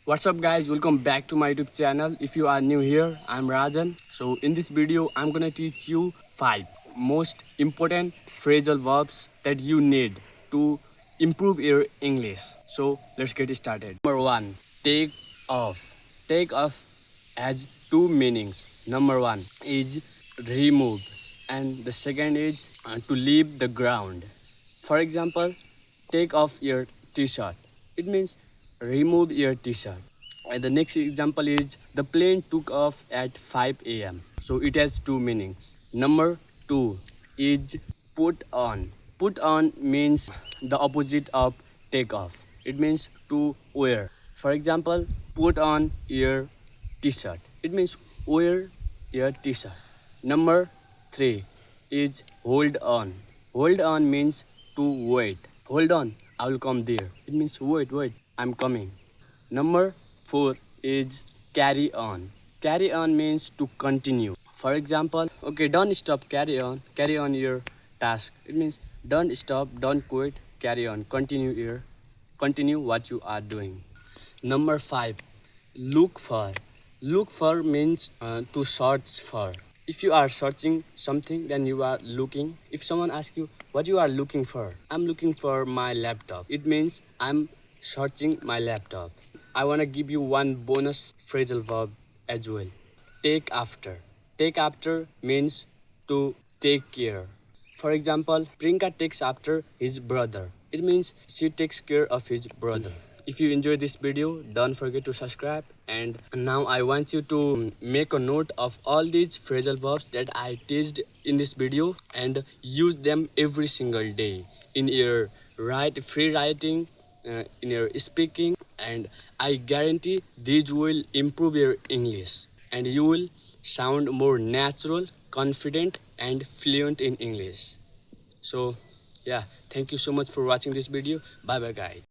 What's up guys, welcome back to my YouTube channel. If you are new here, I'm Rajan. So in this video I'm gonna teach you 5 most important phrasal verbs that you need to improve your English. So let's get started. Number 1, take off. Take off has two meanings. Number 1 is remove and the second is to leave the ground. For example, take off your t-shirt. It means remove your t-shirt. And the next example is the plane took off at 5 a.m. So it has two meanings. Number 2 is put on. Put on means the opposite of take off. It means to wear. For example, put on your t-shirt. It means wear your t-shirt. Number 3 is hold on. Hold on means to wait. Hold on, I will come there. It means wait, I'm coming. Number 4 is carry on. Carry on means to continue. For example, okay, don't stop, carry on your task. It means don't stop, don't quit, carry on, continue what you are doing. Number 5, look for. Look for means to search for. If you are searching something, then you are looking. If someone asks you what you are looking for, I'm looking for my laptop. It means I'm searching my laptop. I want to give you one bonus phrasal verb as well. Take after. Take after means to take care. For example, Prinka takes after his brother. It means she takes care of his brother. If you enjoyed this video, don't forget to subscribe. And now I want you to make a note of all these phrasal verbs that I teached in this video and use them every single day in your free writing, in your speaking, and I guarantee these will improve your English and you will sound more natural, confident and fluent in English. So yeah, thank you so much for watching this video. Bye bye guys.